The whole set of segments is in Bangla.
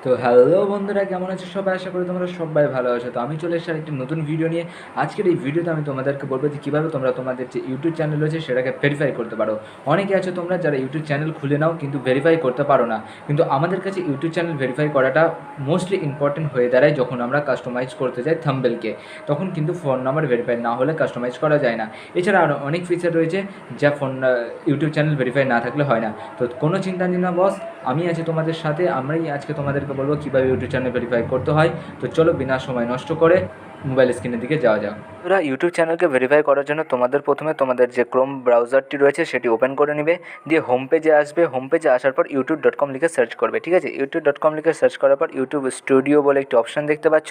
তো হ্যালো বন্ধুরা, কেমন আছো সবাই? আশা করি তোমরা সবাই ভালো আছো। তো আমি চলে এসেছি একটি নতুন ভিডিও নিয়ে। আজকের এই ভিডিওতে আমি তোমাদেরকে বলবো যে কীভাবে তোমরা তোমাদের যে ইউটিউব চ্যানেল রয়েছে সেটাকে ভেরিফাই করতে পারো। অনেকে আছো তোমরা যারা ইউটিউব চ্যানেল খুলে নাও কিন্তু ভেরিফাই করতে পারো না। কিন্তু আমাদের কাছে ইউটিউব চ্যানেল ভেরিফাই করাটা মোস্টলি ইম্পর্টেন্ট হয়ে দাঁড়ায় যখন আমরা কাস্টমাইজ করতে যাই থাম্বনেলকে। তখন কিন্তু ফোন নাম্বার ভেরিফাই না হলে কাস্টমাইজ করা যায় না। এছাড়া আরও অনেক ফিচার রয়েছে যা ইউটিউব চ্যানেল ভেরিফাই না থাকলে হয় না। তো কোনো চিন্তা নেই না বস, আমি আছি তোমাদের সাথে। আমরাই আজকে তোমাদেরকে বলবো কীভাবে ইউটিউব চ্যানেল ভেরিফাই করতে হয়। তো চলো বিনা সময় নষ্ট করে মোবাইল স্ক্রিনের দিকে যাওয়া যাক। তোমরা ইউটিউব চ্যানেলকে ভেরিফাই করার জন্য প্রথমে তোমাদের যে ক্রোম ব্রাউজারটি রয়েছে সেটি ওপেন করে নেবে। দিয়ে হোম পেজে আসবে। হোম পেজে আসার পর youtube.com লিখে সার্চ করবে। ঠিক আছে, youtube.com লিখে সার্চ করার পর ইউটিউব স্টুডিও বলে একটি অপশান দেখতে পাচ্ছ।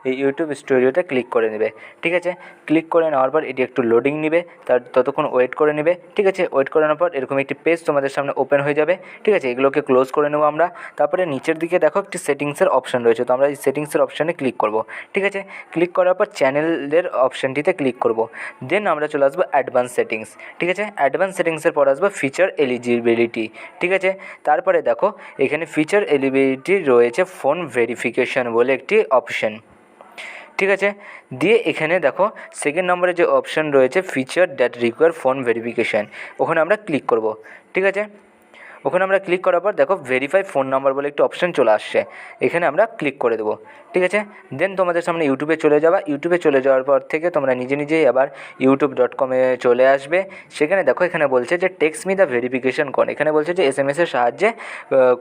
এই ইউটিউব স্টুডিওতে ক্লিক করে নেবে। ঠিক আছে, ক্লিক করে নেওয়ার পর এটি একটু লোডিং নেবে, তার ততক্ষণ ওয়েট করে নেবে। ঠিক আছে, ওয়েট করে নেওয়ার পর এরকম একটি পেজ তোমাদের সামনে ওপেন হয়ে যাবে। ঠিক আছে, এগুলোকে ক্লোজ করে নেবো আমরা। তারপরে নিচের দিকে দেখো একটি সেটিংসের অপশান রয়েছে, তো আমরা এই সেটিংসের অপশানে ক্লিক করব। ঠিক আছে, ক্লিক করার পর চ্যানেলের অপশানটিতে ক্লিক করব। দেন আমরা চলে আসবো অ্যাডভান্স সেটিংস। ঠিক আছে, অ্যাডভান্স সেটিংসের পর আসবো ফিচার এলিজিবিলিটি। ঠিক আছে, তারপরে দেখো এখানে ফিচার এলিজিবিলিটি রয়েছে ফোন ভেরিফিকেশন বলে একটি অপশান। ঠিক আছে, দিয়ে এখানে দেখো সেকেন্ড নম্বরে যে অপশান রয়েছে feature that require phone verification, ওখানে আমরা ক্লিক করব। ঠিক আছে, ওখানে আমরা ক্লিক করার পর দেখো ভেরিফাই ফোন নাম্বার বলে একটি অপশান চলে আসছে, এখানে আমরা ক্লিক করে দেবো। ঠিক আছে, দেন তোমাদের সামনে ইউটিউবে চলে যাওয়া। ইউটিউবে চলে যাওয়ার পর থেকে তোমরা নিজেই আবার youtube.com-এ চলে আসবে। সেখানে দেখো এখানে বলছে যে text me the verification code, এখানে বলছে যে SMS-এর সাহায্যে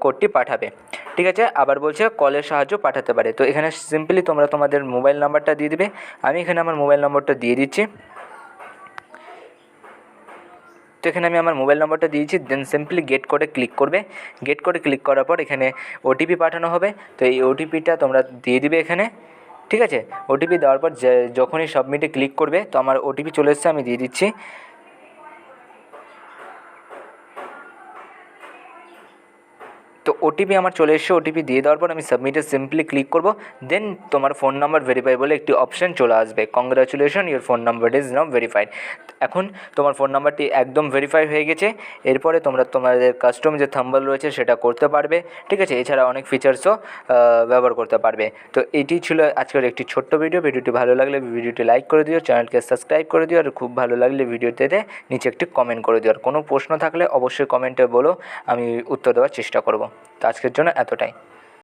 কোডটি পাঠাবে। ঠিক আছে, আবার বলছে কলের সাহায্য পাঠাতে পারে। তো এখানে সিম্পলি তোমরা তোমাদের মোবাইল নাম্বারটা দিয়ে দিবে। আমি এখানে আমার মোবাইল নম্বরটা দিয়ে দিচ্ছি। তো এখানে আমি আমার মোবাইল নাম্বারটা দিয়েছি। দেন সিম্পলি গেট কোডে ক্লিক করবে। গেট কোডে ক্লিক করার পর এখানে ওটিপি পাঠানো হবে, তো এই ওটিপিটা তোমরা দিয়ে দিবে এখানে। ঠিক আছে, ওটিপি দেওয়ার পর যখনই সাবমিটে ক্লিক করবে, তো আমার ওটিপি চলে এসেছে, আমি দিয়ে দিচ্ছি। তো ওটিপি আমার চলে এসেছে। ওটিপি দিয়ে দেওয়ার পর আমি সাবমিটে সিম্পলি ক্লিক করব। দেন তোমার ফোন নাম্বার ভেরিফাই বলে একটি অপশান চলে আসবে, congratulation your phone number is now verified. এখন তোমার ফোন নাম্বারটি একদম ভেরিফাই হয়ে গেছে। এরপরে তোমরা তোমাদের কাস্টম যে থাম্বনেল রয়েছে সেটা করতে পারবে। ঠিক আছে, এছাড়া অনেক ফিচার্সও ব্যবহার করতে পারবে। তো এটি ছিল আজকের একটি ছোট্ট ভিডিও। ভিডিওটি ভালো লাগলে ভিডিওটি লাইক করে দিও, চ্যানেলকে সাবস্ক্রাইব করে দিও, আর খুব ভালো লাগলে ভিডিওতে নিচে একটি কমেন্ট করে দিও। আর কোনো প্রশ্ন থাকলে অবশ্যই কমেন্টে বলো, আমি উত্তর দেওয়ার চেষ্টা করব। তো আজকের জন্য এতটাই।